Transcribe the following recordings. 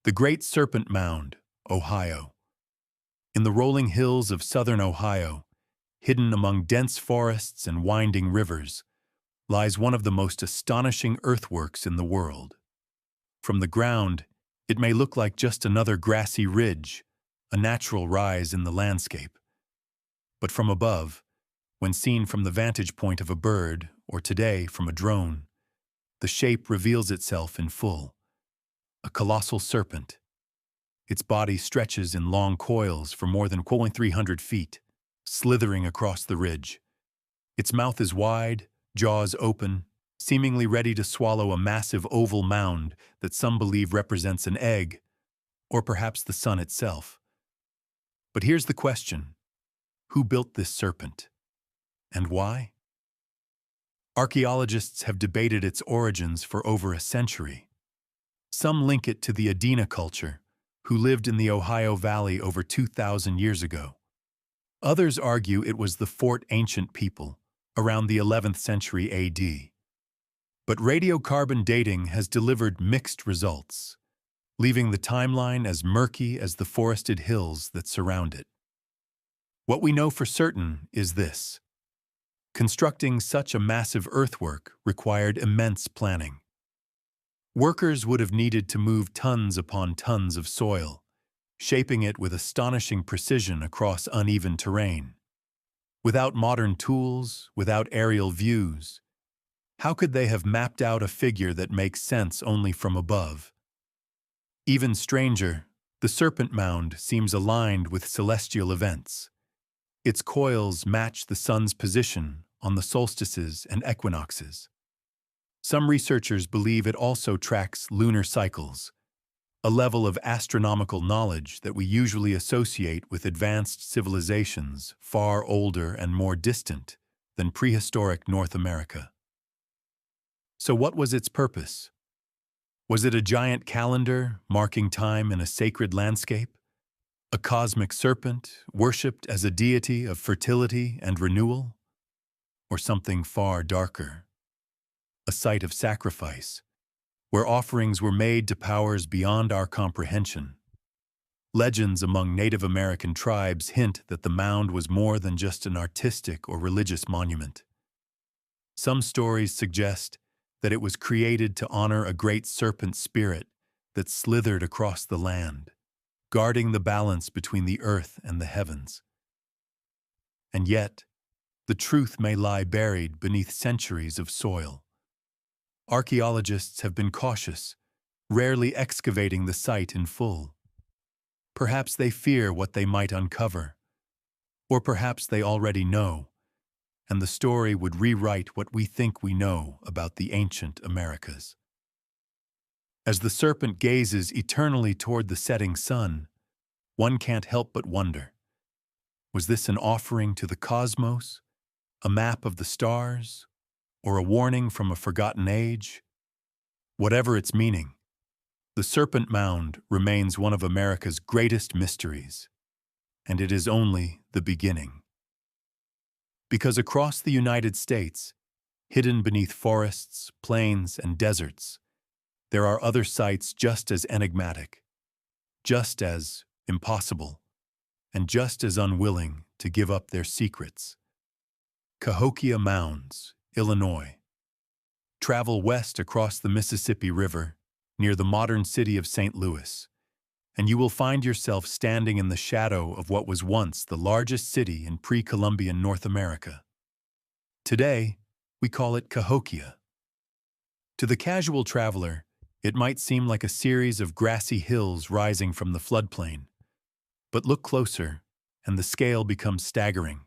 The Great Serpent Mound, Ohio. In the rolling hills of southern Ohio, hidden among dense forests and winding rivers, lies one of the most astonishing earthworks in the world. From the ground, it may look like just another grassy ridge, a natural rise in the landscape. But from above, when seen from the vantage point of a bird, or today from a drone, the shape reveals itself in full. A colossal serpent. Its body stretches in long coils for more than 300 feet, slithering across the ridge. Its mouth is wide, jaws open, seemingly ready to swallow a massive oval mound that some believe represents an egg, or perhaps the sun itself. But here's the question: who built this serpent? And why? Archaeologists have debated its origins for over a century. Some link it to the Adena culture, who lived in the Ohio Valley over 2,000 years ago. Others argue it was the Fort Ancient people, around the 11th century AD. But radiocarbon dating has delivered mixed results, leaving the timeline as murky as the forested hills that surround it. What we know for certain is this: constructing such a massive earthwork required immense planning. Workers would have needed to move tons upon tons of soil, shaping it with astonishing precision across uneven terrain. Without modern tools, without aerial views, how could they have mapped out a figure that makes sense only from above? Even stranger, the Serpent Mound seems aligned with celestial events. Its coils match the sun's position on the solstices and equinoxes. Some researchers believe it also tracks lunar cycles, a level of astronomical knowledge that we usually associate with advanced civilizations far older and more distant than prehistoric North America. So what was its purpose? Was it a giant calendar marking time in a sacred landscape? A cosmic serpent worshipped as a deity of fertility and renewal? Or something far darker? A site of sacrifice, where offerings were made to powers beyond our comprehension. Legends among Native American tribes hint that the mound was more than just an artistic or religious monument. Some stories suggest that it was created to honor a great serpent spirit that slithered across the land, guarding the balance between the earth and the heavens. And yet, the truth may lie buried beneath centuries of soil. Archaeologists have been cautious, rarely excavating the site in full. Perhaps they fear what they might uncover, or perhaps they already know, and the story would rewrite what we think we know about the ancient Americas. As the serpent gazes eternally toward the setting sun, one can't help but wonder: was this an offering to the cosmos, a map of the stars, or a warning from a forgotten age? Whatever its meaning, the Serpent Mound remains one of America's greatest mysteries, and it is only the beginning. Because across the United States, hidden beneath forests, plains, and deserts, there are other sites just as enigmatic, just as impossible, and just as unwilling to give up their secrets. Cahokia Mounds, Illinois. Travel west across the Mississippi River, near the modern city of St. Louis, and you will find yourself standing in the shadow of what was once the largest city in pre-Columbian North America. Today, we call it Cahokia. To the casual traveler, it might seem like a series of grassy hills rising from the floodplain, but look closer, and the scale becomes staggering.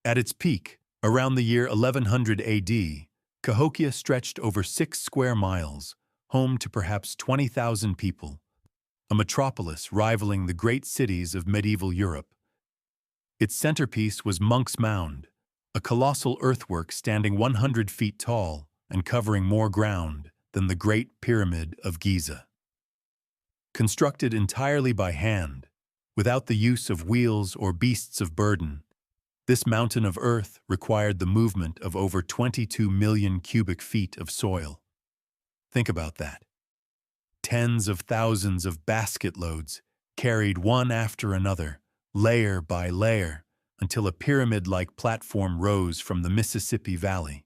At its peak, around the year 1100 AD, Cahokia stretched over 6 square miles, home to perhaps 20,000 people, a metropolis rivaling the great cities of medieval Europe. Its centerpiece was Monk's Mound, a colossal earthwork standing 100 feet tall and covering more ground than the Great Pyramid of Giza. Constructed entirely by hand, without the use of wheels or beasts of burden, this mountain of earth required the movement of over 22 million cubic feet of soil. Think about that. tens of thousands of basket loads, carried one after another, layer by layer, until a pyramid-like platform rose from the Mississippi Valley.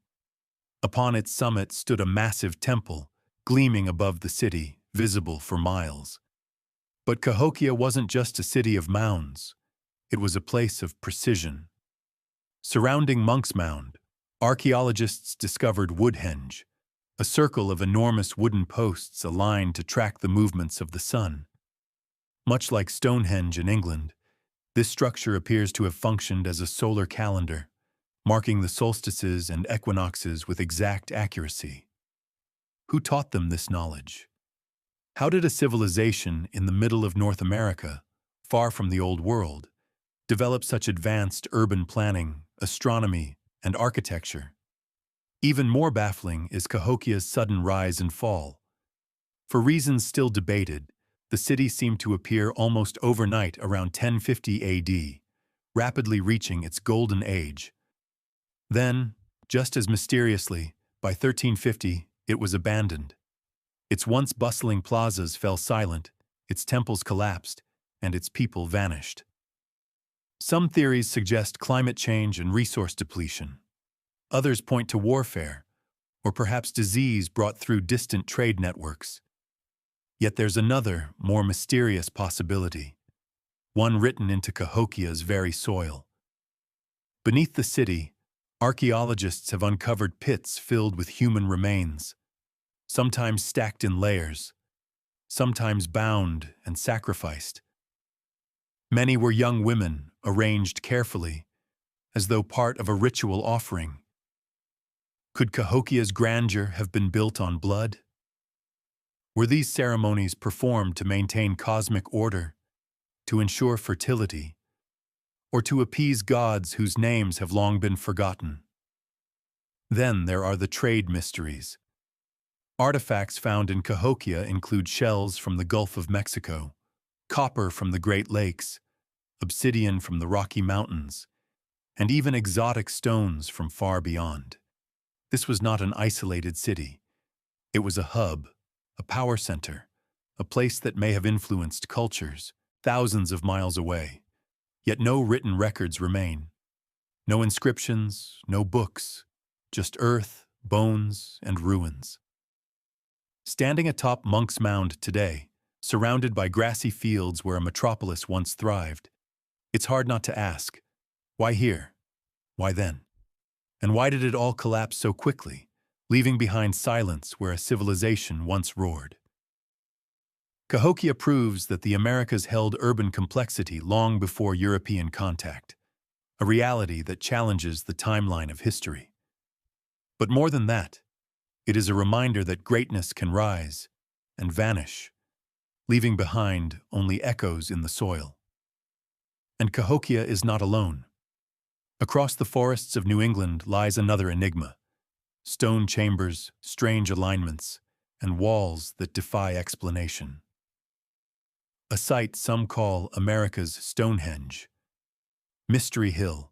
Upon its summit stood a massive temple, gleaming above the city, visible for miles. But Cahokia wasn't just a city of mounds. It was a place of precision. Surrounding Monk's Mound, archaeologists discovered Woodhenge, a circle of enormous wooden posts aligned to track the movements of the sun. Much like Stonehenge in England, this structure appears to have functioned as a solar calendar, marking the solstices and equinoxes with exact accuracy. Who taught them this knowledge? How did a civilization in the middle of North America, far from the Old World, develop such advanced urban planning, astronomy, and architecture? Even more baffling is Cahokia's sudden rise and fall. For reasons still debated, the city seemed to appear almost overnight around 1050 AD, rapidly reaching its golden age. Then, just as mysteriously, by 1350, it was abandoned. Its once bustling plazas fell silent, its temples collapsed, and its people vanished. Some theories suggest climate change and resource depletion. Others point to warfare, or perhaps disease brought through distant trade networks. Yet there's another, more mysterious possibility, one written into Cahokia's very soil. Beneath the city, archaeologists have uncovered pits filled with human remains, sometimes stacked in layers, sometimes bound and sacrificed. Many were young women, arranged carefully, as though part of a ritual offering. Could Cahokia's grandeur have been built on blood? Were these ceremonies performed to maintain cosmic order, to ensure fertility, or to appease gods whose names have long been forgotten? Then there are the trade mysteries. Artifacts found in Cahokia include shells from the Gulf of Mexico, copper from the Great Lakes, obsidian from the Rocky Mountains, and even exotic stones from far beyond. This was not an isolated city. It was a hub, a power center, a place that may have influenced cultures thousands of miles away. Yet no written records remain. No inscriptions, no books, just earth, bones, and ruins. Standing atop Monk's Mound today, surrounded by grassy fields where a metropolis once thrived, it's hard not to ask, why here? Why then? And why did it all collapse so quickly, leaving behind silence where a civilization once roared? Cahokia proves that the Americas held urban complexity long before European contact, a reality that challenges the timeline of history. But more than that, it is a reminder that greatness can rise and vanish, leaving behind only echoes in the soil. And Cahokia is not alone. Across the forests of New England lies another enigma: stone chambers, strange alignments, and walls that defy explanation. A site some call America's Stonehenge. Mystery Hill,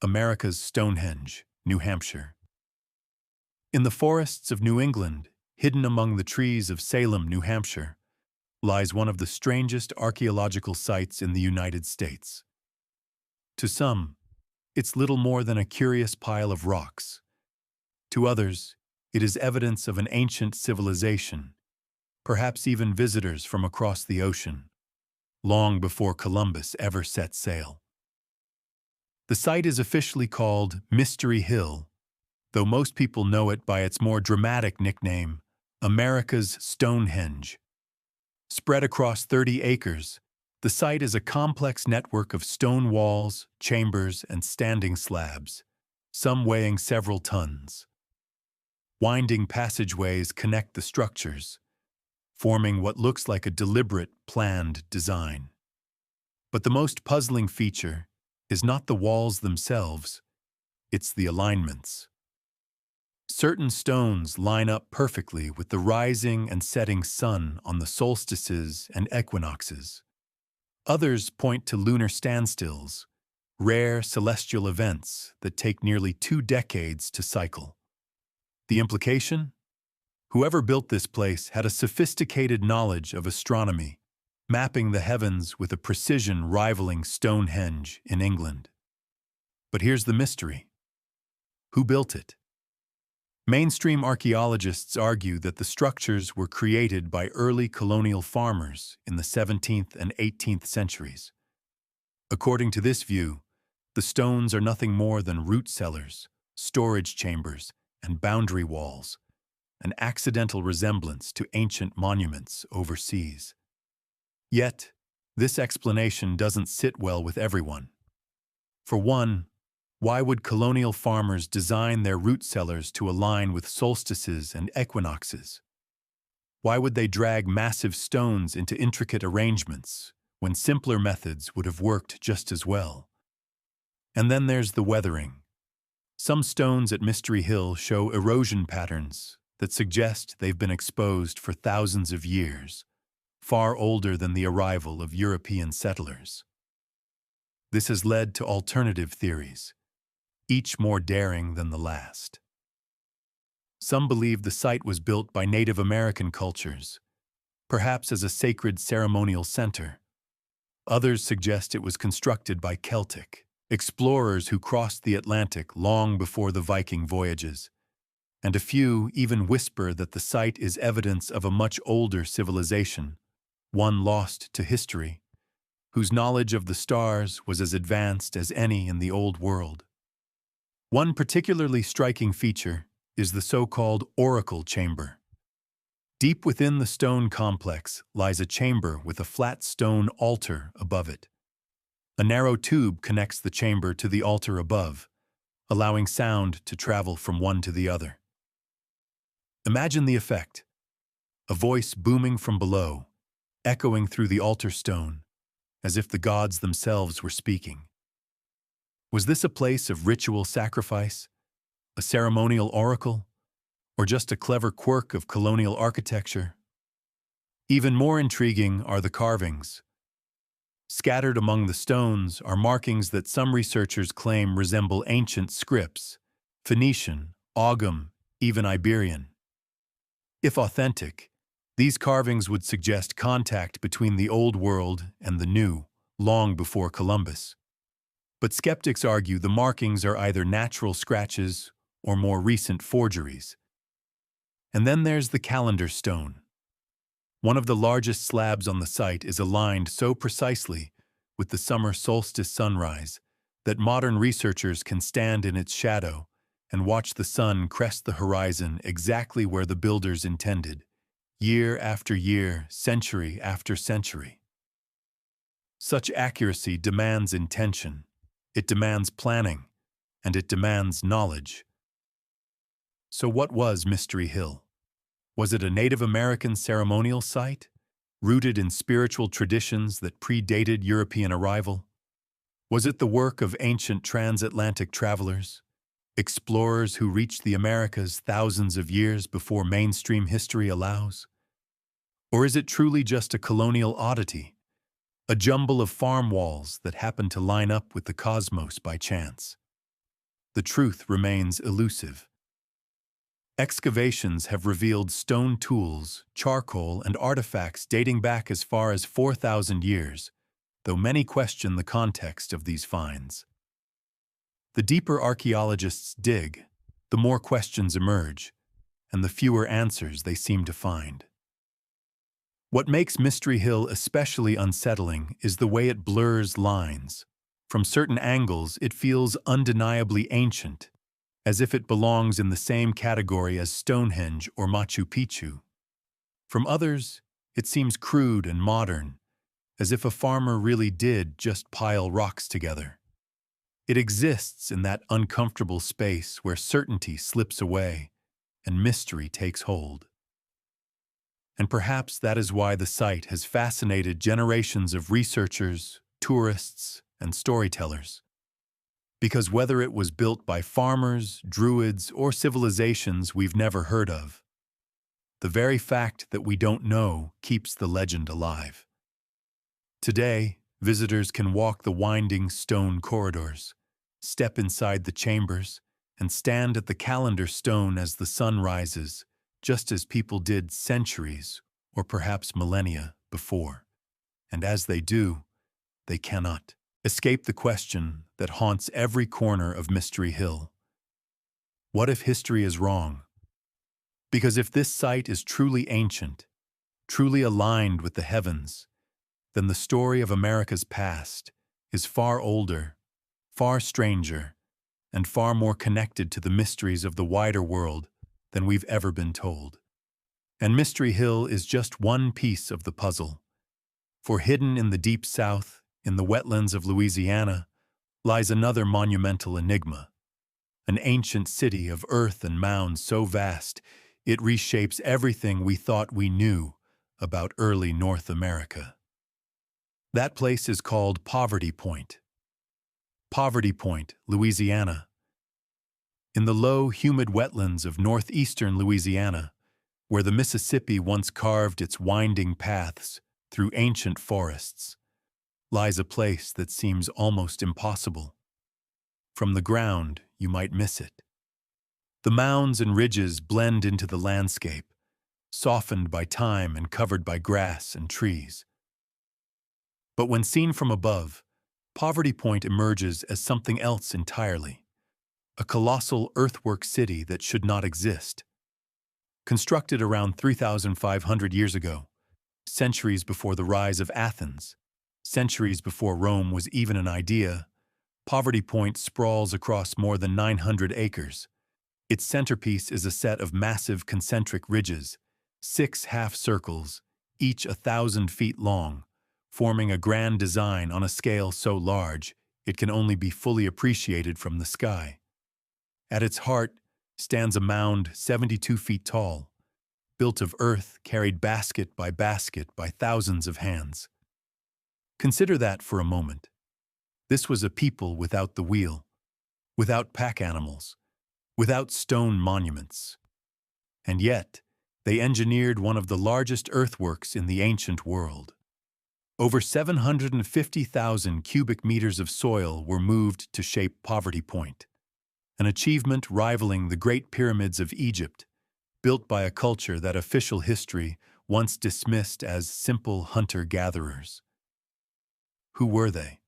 America's Stonehenge, New Hampshire. In the forests of New England, hidden among the trees of Salem, New Hampshire, lies one of the strangest archaeological sites in the United States. To some, it's little more than a curious pile of rocks. To others, it is evidence of an ancient civilization, perhaps even visitors from across the ocean, long before Columbus ever set sail. The site is officially called Mystery Hill, though most people know it by its more dramatic nickname, America's Stonehenge. Spread across 30 acres, the site is a complex network of stone walls, chambers, and standing slabs, some weighing several tons. Winding passageways connect the structures, forming what looks like a deliberate, planned design. But the most puzzling feature is not the walls themselves, it's the alignments. Certain stones line up perfectly with the rising and setting sun on the solstices and equinoxes. Others point to lunar standstills, rare celestial events that take nearly 2 decades to cycle. The implication? Whoever built this place had a sophisticated knowledge of astronomy, mapping the heavens with a precision rivaling Stonehenge in England. But here's the mystery. Who built it? Mainstream archaeologists argue that the structures were created by early colonial farmers in the 17th and 18th centuries. According to this view, the stones are nothing more than root cellars, storage chambers, and boundary walls, an accidental resemblance to ancient monuments overseas. Yet, this explanation doesn't sit well with everyone. For one, why would colonial farmers design their root cellars to align with solstices and equinoxes? Why would they drag massive stones into intricate arrangements when simpler methods would have worked just as well? And then there's the weathering. Some stones at Mystery Hill show erosion patterns that suggest they've been exposed for thousands of years, far older than the arrival of European settlers. This has led to alternative theories, each more daring than the last. Some believe the site was built by Native American cultures, perhaps as a sacred ceremonial center. Others suggest it was constructed by Celtic explorers who crossed the Atlantic long before the Viking voyages, and a few even whisper that the site is evidence of a much older civilization, one lost to history, whose knowledge of the stars was as advanced as any in the Old World. One particularly striking feature is the so-called oracle chamber. Deep within the stone complex lies a chamber with a flat stone altar above it. A narrow tube connects the chamber to the altar above, allowing sound to travel from one to the other. Imagine the effect: a voice booming from below, echoing through the altar stone, as if the gods themselves were speaking. Was this a place of ritual sacrifice, a ceremonial oracle, or just a clever quirk of colonial architecture? Even more intriguing are the carvings. Scattered among the stones are markings that some researchers claim resemble ancient scripts, Phoenician, Ogham, even Iberian. If authentic, these carvings would suggest contact between the Old World and the New, long before Columbus. But skeptics argue the markings are either natural scratches or more recent forgeries. And then there's the calendar stone. One of the largest slabs on the site is aligned so precisely with the summer solstice sunrise that modern researchers can stand in its shadow and watch the sun crest the horizon exactly where the builders intended, year after year, century after century. Such accuracy demands intention, it demands planning, and it demands knowledge. So what was Mystery Hill? Was it a Native American ceremonial site, rooted in spiritual traditions that predated European arrival? Was it the work of ancient transatlantic travelers, explorers who reached the Americas thousands of years before mainstream history allows? Or is it truly just a colonial oddity, a jumble of farm walls that happened to line up with the cosmos by chance? The truth remains elusive. Excavations have revealed stone tools, charcoal, and artifacts dating back as far as 4,000 years, though many question the context of these finds. The deeper archaeologists dig, the more questions emerge, and the fewer answers they seem to find. What makes Mystery Hill especially unsettling is the way it blurs lines. From certain angles, it feels undeniably ancient, as if it belongs in the same category as Stonehenge or Machu Picchu. From others, it seems crude and modern, as if a farmer really did just pile rocks together. It exists in that uncomfortable space where certainty slips away and mystery takes hold. And perhaps that is why the site has fascinated generations of researchers, tourists, and storytellers. Because whether it was built by farmers, druids, or civilizations we've never heard of, the very fact that we don't know keeps the legend alive. Today, visitors can walk the winding stone corridors, step inside the chambers, and stand at the calendar stone as the sun rises, just as people did centuries or perhaps millennia before. And as they do, they cannot escape the question that haunts every corner of Mystery Hill. What if history is wrong? Because if this site is truly ancient, truly aligned with the heavens, then the story of America's past is far older, far stranger, and far more connected to the mysteries of the wider world than we've ever been told. And Mystery Hill is just one piece of the puzzle. For hidden in the deep south, in the wetlands of Louisiana, lies another monumental enigma, an ancient city of earth and mounds so vast it reshapes everything we thought we knew about early North America. That place is called Poverty Point. Poverty Point, Louisiana. In the low, humid wetlands of northeastern Louisiana, where the Mississippi once carved its winding paths through ancient forests, lies a place that seems almost impossible. From the ground, you might miss it. The mounds and ridges blend into the landscape, softened by time and covered by grass and trees. But when seen from above, Poverty Point emerges as something else entirely, a colossal earthwork city that should not exist. Constructed around 3,500 years ago, centuries before the rise of Athens, centuries before Rome was even an idea, Poverty Point sprawls across more than 900 acres. Its centerpiece is a set of massive concentric ridges, 6 half-circles, each 1,000 feet long, forming a grand design on a scale so large it can only be fully appreciated from the sky. At its heart stands a mound 72 feet tall, built of earth carried basket by thousands of hands. Consider that for a moment. This was a people without the wheel, without pack animals, without stone monuments. And yet, they engineered one of the largest earthworks in the ancient world. Over 750,000 cubic meters of soil were moved to shape Poverty Point, an achievement rivaling the Great Pyramids of Egypt, built by a culture that official history once dismissed as simple hunter-gatherers. Who were they?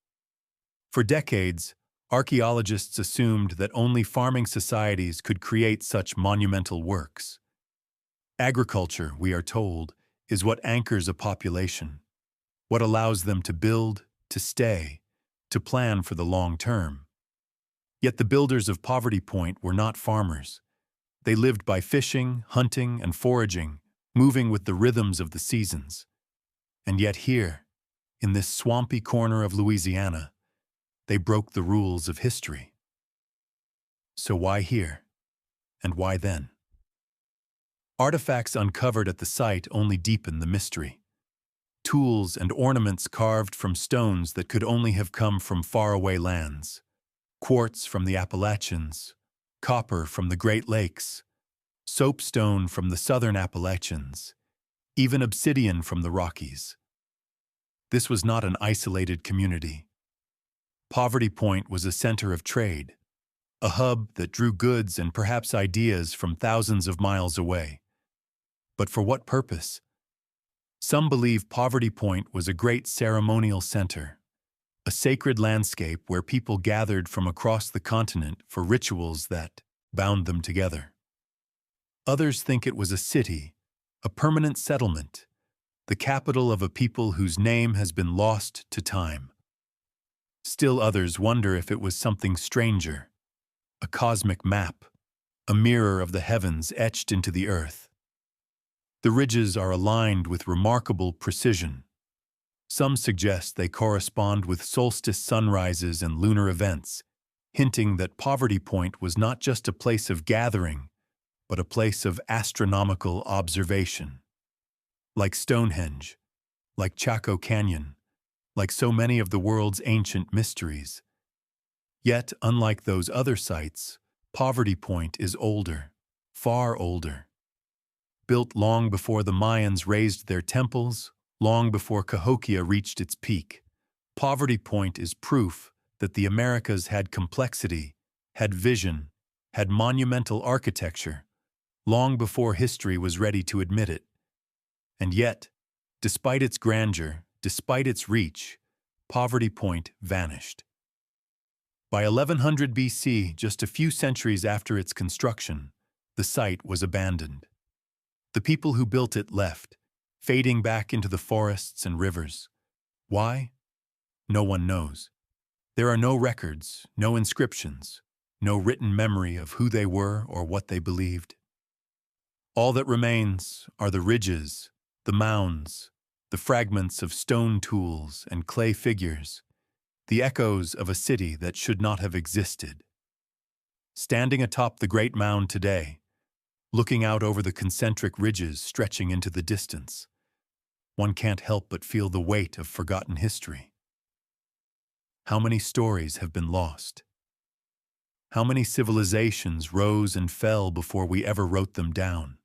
For decades, archaeologists assumed that only farming societies could create such monumental works. Agriculture, we are told, is what anchors a population, what allows them to build, to stay, to plan for the long term. Yet the builders of Poverty Point were not farmers. They lived by fishing, hunting, and foraging, moving with the rhythms of the seasons. And yet here, in this swampy corner of Louisiana, they broke the rules of history. So why here? And why then? Artifacts uncovered at the site only deepen the mystery. Tools and ornaments carved from stones that could only have come from faraway lands. Quartz from the Appalachians, copper from the Great Lakes, soapstone from the southern Appalachians, even obsidian from the Rockies. This was not an isolated community. Poverty Point was a center of trade, a hub that drew goods and perhaps ideas from thousands of miles away. But for what purpose? Some believe Poverty Point was a great ceremonial center, a sacred landscape where people gathered from across the continent for rituals that bound them together. Others think it was a city, a permanent settlement, the capital of a people whose name has been lost to time. Still others wonder if it was something stranger, a cosmic map, a mirror of the heavens etched into the earth. The ridges are aligned with remarkable precision. Some suggest they correspond with solstice sunrises and lunar events, hinting that Poverty Point was not just a place of gathering, but a place of astronomical observation. Like Stonehenge, like Chaco Canyon, like so many of the world's ancient mysteries. Yet, unlike those other sites, Poverty Point is older, far older. Built long before the Mayans raised their temples, long before Cahokia reached its peak, Poverty Point is proof that the Americas had complexity, had vision, had monumental architecture, long before history was ready to admit it. And yet, despite its grandeur, despite its reach, Poverty Point vanished. By 1100 BC, just a few centuries after its construction, the site was abandoned. The people who built it left, fading back into the forests and rivers. Why? No one knows. There are no records, no inscriptions, no written memory of who they were or what they believed. All that remains are the ridges, the mounds, the fragments of stone tools and clay figures, the echoes of a city that should not have existed. Standing atop the Great Mound today, looking out over the concentric ridges stretching into the distance, one can't help but feel the weight of forgotten history. How many stories have been lost? How many civilizations rose and fell before we ever wrote them down?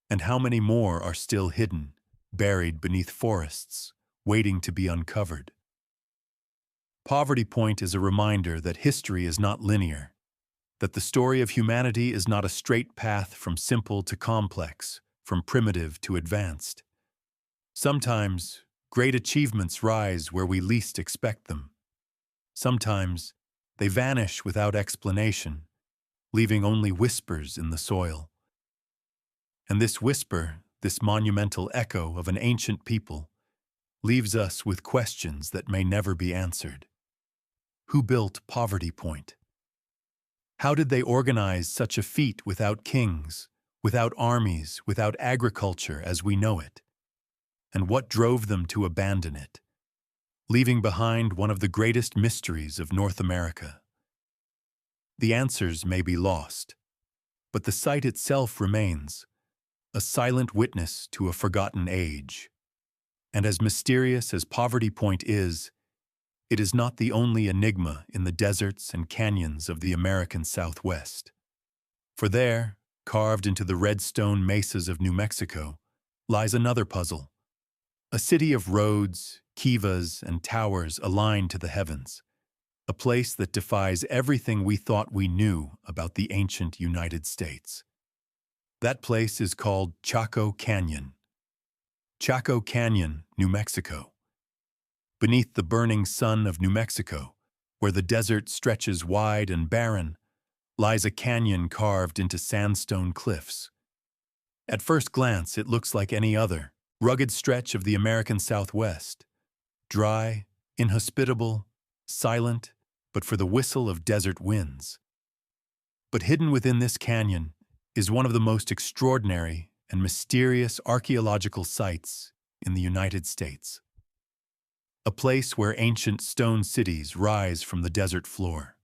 And how many more are still hidden, buried beneath forests, waiting to be uncovered? Poverty Point is a reminder that history is not linear, that the story of humanity is not a straight path from simple to complex, from primitive to advanced. Sometimes, great achievements rise where we least expect them. Sometimes, they vanish without explanation, leaving only whispers in the soil. And this whisper, this monumental echo of an ancient people, leaves us with questions that may never be answered. Who built Poverty Point? How did they organize such a feat without kings, without armies, without agriculture as we know it? And what drove them to abandon it, leaving behind one of the greatest mysteries of North America? The answers may be lost, but the site itself remains, a silent witness to a forgotten age. And as mysterious as Poverty Point is, it is not the only enigma in the deserts and canyons of the American Southwest. For there, carved into the red stone mesas of New Mexico, lies another puzzle. A city of roads, kivas, and towers aligned to the heavens. A place that defies everything we thought we knew about the ancient United States. That place is called Chaco Canyon. Chaco Canyon, New Mexico. Beneath the burning sun of New Mexico, where the desert stretches wide and barren, lies a canyon carved into sandstone cliffs. At first glance, it looks like any other rugged stretch of the American Southwest. Dry, inhospitable, silent, but for the whistle of desert winds. But hidden within this canyon is one of the most extraordinary and mysterious archaeological sites in the United States. A place where ancient stone cities rise from the desert floor.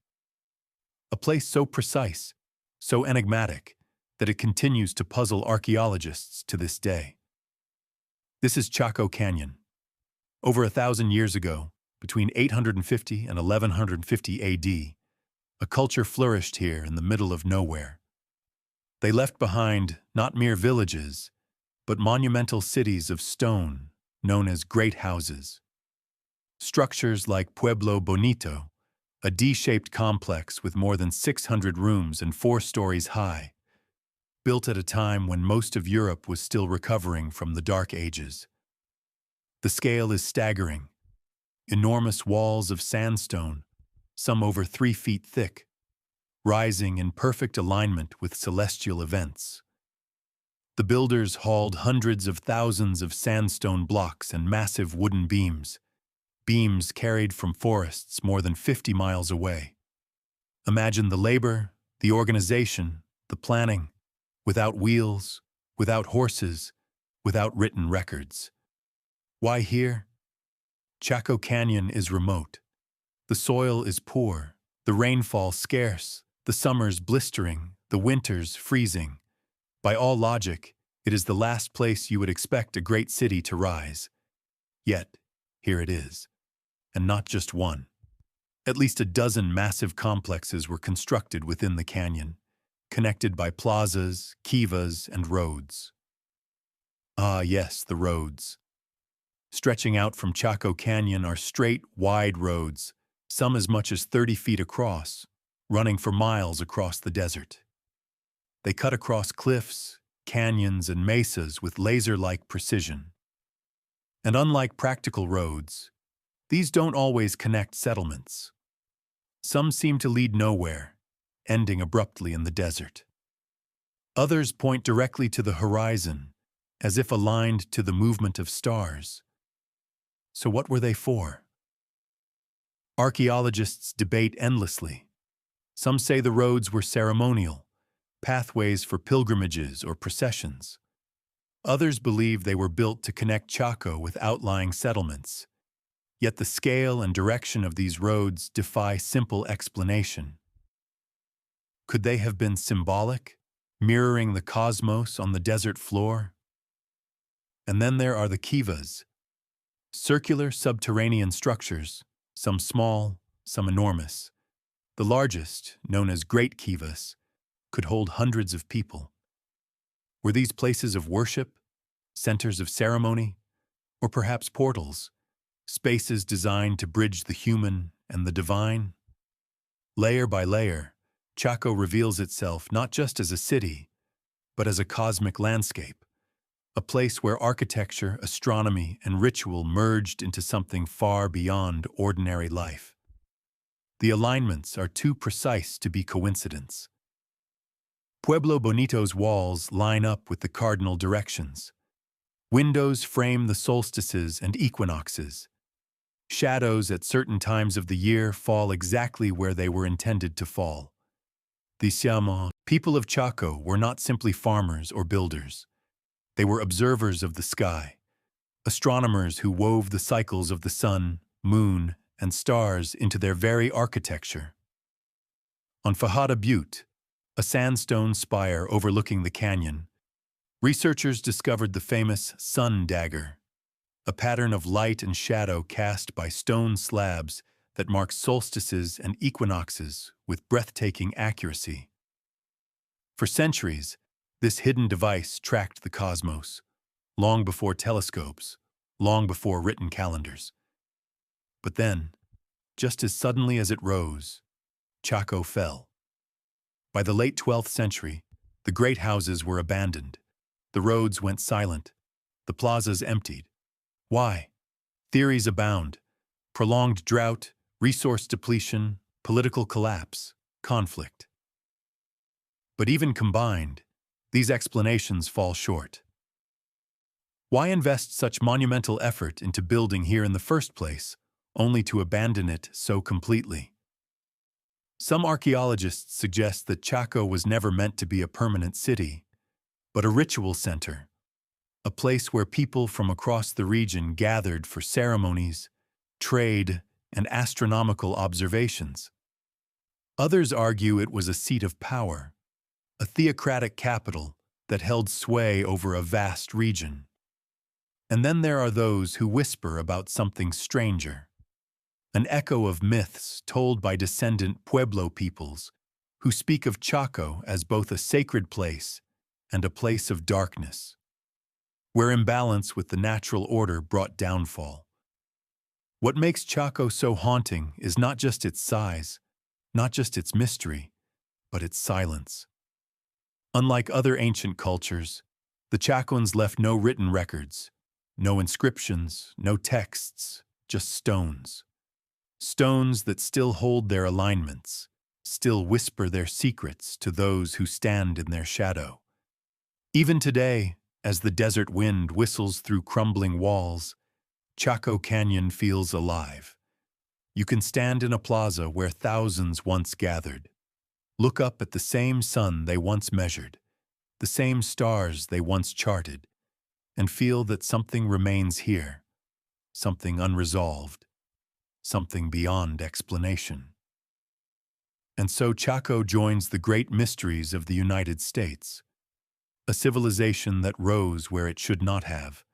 A place so precise, so enigmatic, that it continues to puzzle archaeologists to this day. This is Chaco Canyon. Over 1,000 years ago, between 850 and 1150 AD, a culture flourished here in the middle of nowhere. They left behind not mere villages, but monumental cities of stone known as great houses. Structures like Pueblo Bonito, a D-shaped complex with more than 600 rooms and 4 stories high, built at a time when most of Europe was still recovering from the Dark Ages. The scale is staggering. Enormous walls of sandstone, some over 3 feet thick, rising in perfect alignment with celestial events. The builders hauled hundreds of thousands of sandstone blocks and massive wooden beams carried from forests more than 50 miles away. Imagine the labor, the organization, the planning, without wheels, without horses, without written records. Why here? Chaco Canyon is remote. The soil is poor, the rainfall scarce, the summers blistering, the winters freezing. By all logic, it is the last place you would expect a great city to rise. Yet, here it is. And not just one. At least a dozen massive complexes were constructed within the canyon, connected by plazas, kivas, and roads. Ah, yes, the roads. Stretching out from Chaco Canyon are straight, wide roads, some as much as 30 feet across, running for miles across the desert. They cut across cliffs, canyons, and mesas with laser-like precision. And unlike practical roads, these don't always connect settlements. Some seem to lead nowhere, ending abruptly in the desert. Others point directly to the horizon, as if aligned to the movement of stars. So what were they for? Archaeologists debate endlessly. Some say the roads were ceremonial, pathways for pilgrimages or processions. Others believe they were built to connect Chaco with outlying settlements. Yet the scale and direction of these roads defy simple explanation. Could they have been symbolic, mirroring the cosmos on the desert floor? And then there are the kivas, circular subterranean structures, some small, some enormous. The largest, known as Great Kivas, could hold hundreds of people. Were these places of worship, centers of ceremony, or perhaps portals, spaces designed to bridge the human and the divine? Layer by layer, Chaco reveals itself not just as a city, but as a cosmic landscape, a place where architecture, astronomy, and ritual merged into something far beyond ordinary life. The alignments are too precise to be coincidence. Pueblo Bonito's walls line up with the cardinal directions. Windows frame the solstices and equinoxes. Shadows at certain times of the year fall exactly where they were intended to fall. The Siama, people of Chaco, were not simply farmers or builders. They were observers of the sky, astronomers who wove the cycles of the sun, moon, and stars into their very architecture. On Fajada Butte, a sandstone spire overlooking the canyon, researchers discovered the famous sun dagger, a pattern of light and shadow cast by stone slabs that marks solstices and equinoxes with breathtaking accuracy. For centuries, this hidden device tracked the cosmos, long before telescopes, long before written calendars. But then, just as suddenly as it rose, Chaco fell. By the late 12th century, the great houses were abandoned. The roads went silent. The plazas emptied. Why? Theories abound. Prolonged drought, resource depletion, political collapse, conflict. But even combined, these explanations fall short. Why invest such monumental effort into building here in the first place, only to abandon it so completely? Some archaeologists suggest that Chaco was never meant to be a permanent city, but a ritual center, a place where people from across the region gathered for ceremonies, trade, and astronomical observations. Others argue it was a seat of power, a theocratic capital that held sway over a vast region. And then there are those who whisper about something stranger, an echo of myths told by descendant Pueblo peoples who speak of Chaco as both a sacred place and a place of darkness, where imbalance with the natural order brought downfall. What makes Chaco so haunting is not just its size, not just its mystery, but its silence. Unlike other ancient cultures, the Chacoans left no written records, no inscriptions, no texts, just stones. Stones that still hold their alignments, still whisper their secrets to those who stand in their shadow. Even today, as the desert wind whistles through crumbling walls, Chaco Canyon feels alive. You can stand in a plaza where thousands once gathered, look up at the same sun they once measured, the same stars they once charted, and feel that something remains here, something unresolved, something beyond explanation. And so Chaco joins the great mysteries of the United States, a civilization that rose where it should not have,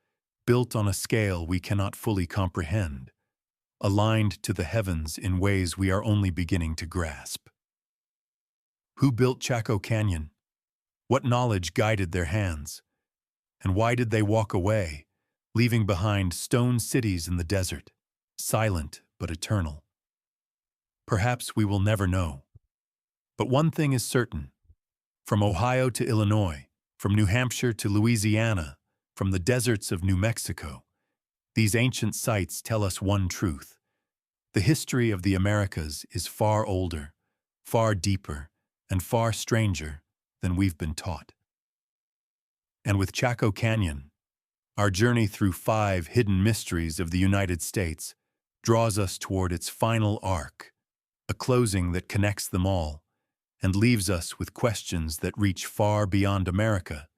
built on a scale we cannot fully comprehend, aligned to the heavens in ways we are only beginning to grasp. Who built Chaco Canyon? What knowledge guided their hands? And why did they walk away, leaving behind stone cities in the desert, silent but eternal? Perhaps we will never know. But one thing is certain. From Ohio to Illinois, from New Hampshire to Louisiana, from the deserts of New Mexico, these ancient sites tell us one truth. The history of the Americas is far older, far deeper, and far stranger than we've been taught. And with Chaco Canyon, our journey through 5 hidden mysteries of the United States draws us toward its final arc, a closing that connects them all and leaves us with questions that reach far beyond America,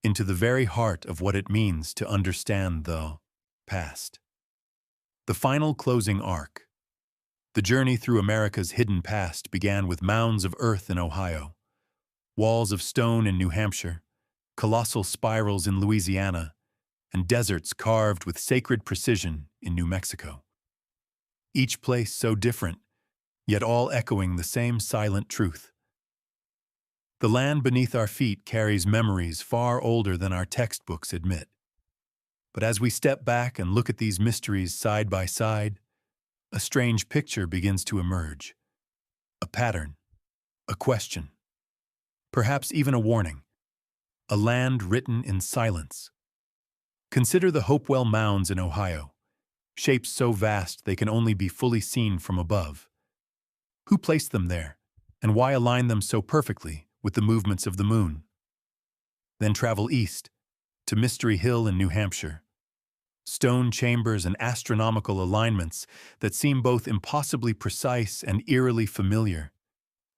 into the very heart of what it means to understand the past. The final closing arc. The journey through America's hidden past began with mounds of earth in Ohio, walls of stone in New Hampshire, colossal spirals in Louisiana, and deserts carved with sacred precision in New Mexico. Each place so different, yet all echoing the same silent truth. The land beneath our feet carries memories far older than our textbooks admit. But as we step back and look at these mysteries side by side, a strange picture begins to emerge. A pattern, a question, perhaps even a warning, a land written in silence. Consider the Hopewell Mounds in Ohio, shapes so vast they can only be fully seen from above. Who placed them there, and why align them so perfectly with the movements of the moon? Then travel east, to Mystery Hill in New Hampshire. Stone chambers and astronomical alignments that seem both impossibly precise and eerily familiar,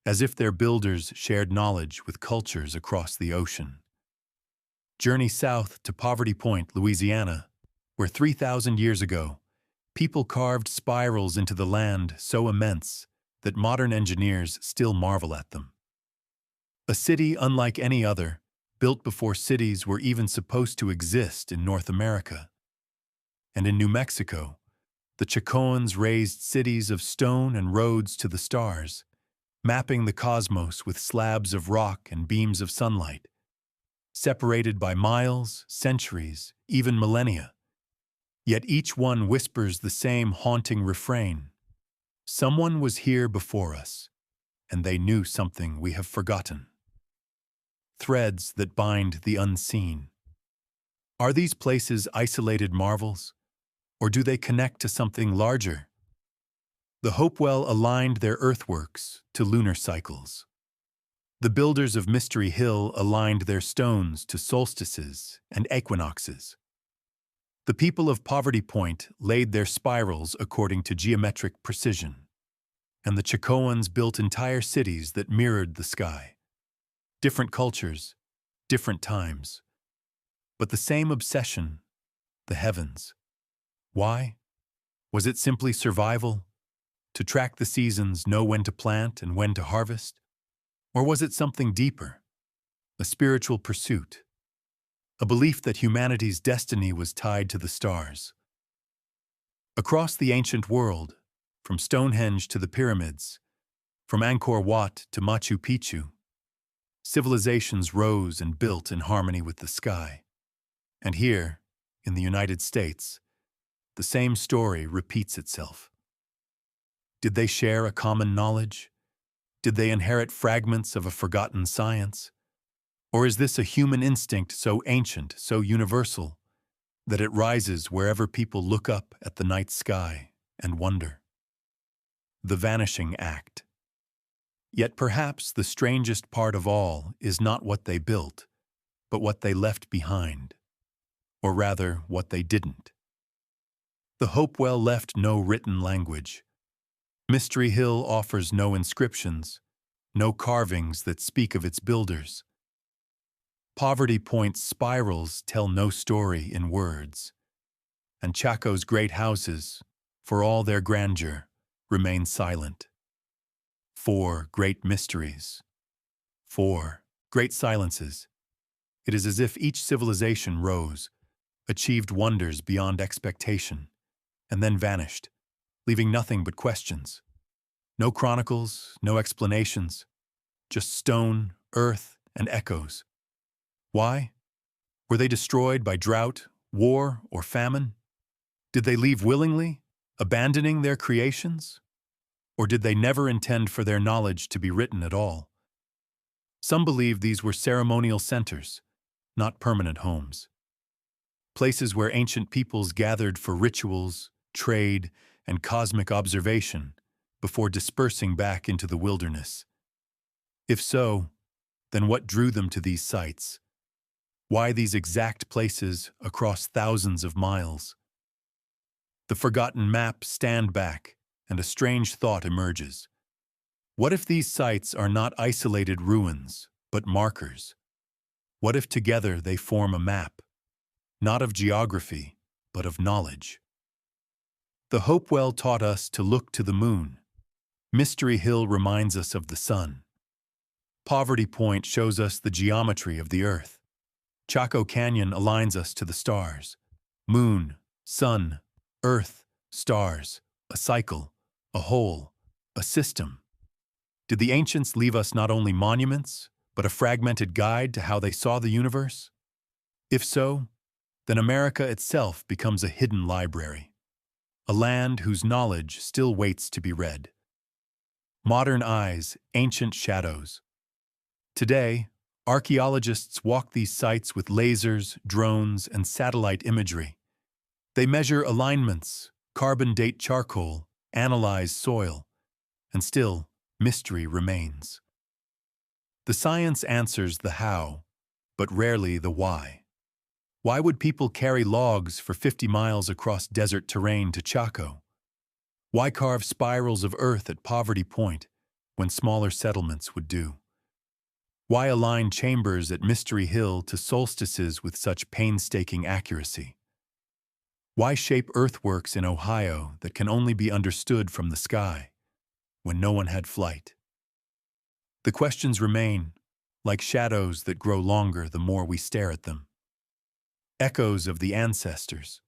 as if their builders shared knowledge with cultures across the ocean. Journey south to Poverty Point, Louisiana, where 3,000 years ago, people carved spirals into the land so immense that modern engineers still marvel at them. A city unlike any other, built before cities were even supposed to exist in North America. And in New Mexico, the Chacoans raised cities of stone and roads to the stars, mapping the cosmos with slabs of rock and beams of sunlight, separated by miles, centuries, even millennia. Yet each one whispers the same haunting refrain. Someone was here before us, and they knew something we have forgotten. Threads that bind the unseen. Are these places isolated marvels, or do they connect to something larger? The Hopewell aligned their earthworks to lunar cycles. The builders of Mystery Hill aligned their stones to solstices and equinoxes. The people of Poverty Point laid their spirals according to geometric precision, and the Chacoans built entire cities that mirrored the sky. Different cultures, different times, but the same obsession, the heavens. Why? Was it simply survival? To track the seasons, know when to plant and when to harvest? Or was it something deeper? A spiritual pursuit? A belief that humanity's destiny was tied to the stars? Across the ancient world, from Stonehenge to the pyramids, from Angkor Wat to Machu Picchu, civilizations rose and built in harmony with the sky. And here, in the United States, the same story repeats itself. Did they share a common knowledge? Did they inherit fragments of a forgotten science? Or is this a human instinct so ancient, so universal, that it rises wherever people look up at the night sky and wonder? The vanishing act. Yet perhaps the strangest part of all is not what they built, but what they left behind, or rather, what they didn't. The Hopewell left no written language. Mystery Hill offers no inscriptions, no carvings that speak of its builders. Poverty Point's spirals tell no story in words, and Chaco's great houses, for all their grandeur, remain silent. 4 great mysteries. 4 great silences. It is as if each civilization rose, achieved wonders beyond expectation, and then vanished, leaving nothing but questions. No chronicles, no explanations, just stone, earth, and echoes. Why? Were they destroyed by drought, war, or famine? Did they leave willingly, abandoning their creations? Or did they never intend for their knowledge to be written at all? Some believe these were ceremonial centers, not permanent homes. Places where ancient peoples gathered for rituals, trade, and cosmic observation before dispersing back into the wilderness. If so, then what drew them to these sites? Why these exact places across thousands of miles? The forgotten maps stand back, and a strange thought emerges. What if these sites are not isolated ruins, but markers? What if together they form a map, not of geography, but of knowledge? The Hopewell taught us to look to the moon. Mystery Hill reminds us of the sun. Poverty Point shows us the geometry of the earth. Chaco Canyon aligns us to the stars. Moon, sun, earth, stars, a cycle, a whole, a system. Did the ancients leave us not only monuments, but a fragmented guide to how they saw the universe? If so, then America itself becomes a hidden library, a land whose knowledge still waits to be read. Modern eyes, ancient shadows. Today, archaeologists walk these sites with lasers, drones, and satellite imagery. They measure alignments, carbon date charcoal, analyze soil, and still, mystery remains. The science answers the how, but rarely the why. Why would people carry logs for 50 miles across desert terrain to Chaco? Why carve spirals of earth at Poverty Point when smaller settlements would do? Why align chambers at Mystery Hill to solstices with such painstaking accuracy? Why shape earthworks in Ohio that can only be understood from the sky when no one had flight? The questions remain, like shadows that grow longer the more we stare at them. Echoes of the ancestors.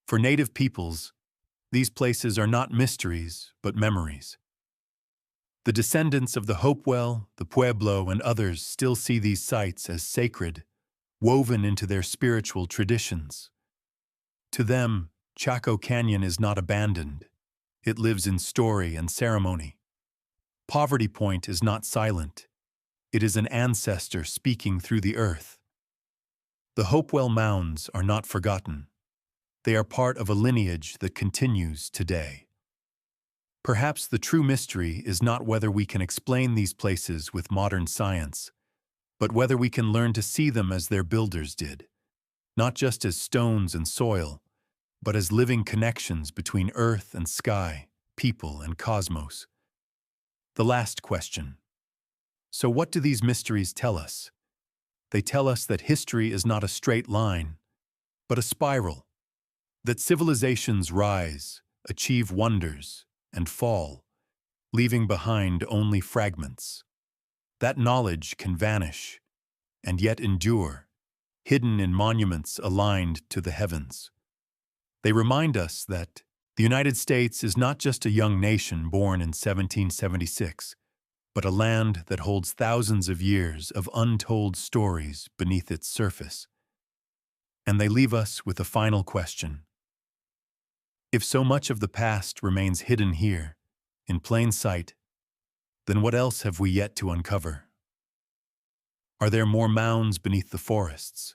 For Native peoples, these places are not mysteries, but memories. The descendants of the Hopewell, the Pueblo, and others still see these sites as sacred, woven into their spiritual traditions. To them, Chaco Canyon is not abandoned. It lives in story and ceremony. Poverty Point is not silent. It is an ancestor speaking through the earth. The Hopewell Mounds are not forgotten. They are part of a lineage that continues today. Perhaps the true mystery is not whether we can explain these places with modern science, but whether we can learn to see them as their builders did, not just as stones and soil, but as living connections between earth and sky, people and cosmos. The last question. So what do these mysteries tell us? They tell us that history is not a straight line, but a spiral, that civilizations rise, achieve wonders, and fall, leaving behind only fragments. That knowledge can vanish, and yet endure, hidden in monuments aligned to the heavens. They remind us that the United States is not just a young nation born in 1776, but a land that holds thousands of years of untold stories beneath its surface. And they leave us with a final question. If so much of the past remains hidden here, in plain sight, then what else have we yet to uncover? Are there more mounds beneath the forests,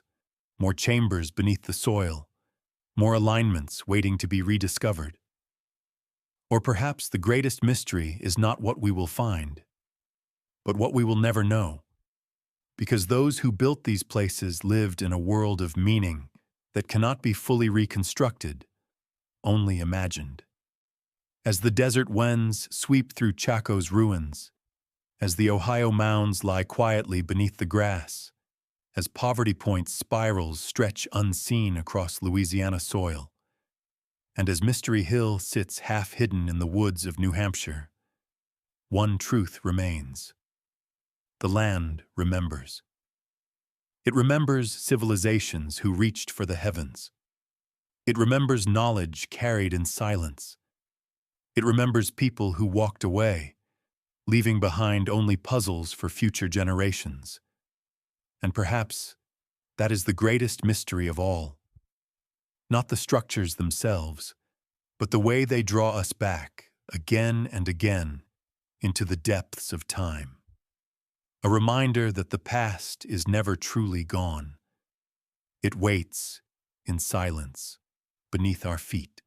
more chambers beneath the soil, more alignments waiting to be rediscovered? Or perhaps the greatest mystery is not what we will find, but what we will never know, because those who built these places lived in a world of meaning that cannot be fully reconstructed, only imagined. As the desert winds sweep through Chaco's ruins, as the Ohio mounds lie quietly beneath the grass, as Poverty Point spirals stretch unseen across Louisiana soil, and as Mystery Hill sits half-hidden in the woods of New Hampshire, one truth remains. The land remembers. It remembers civilizations who reached for the heavens. It remembers knowledge carried in silence. It remembers people who walked away, leaving behind only puzzles for future generations. And perhaps that is the greatest mystery of all. Not the structures themselves, but the way they draw us back, again and again, into the depths of time. a reminder that the past is never truly gone. It waits, in silence, beneath our feet.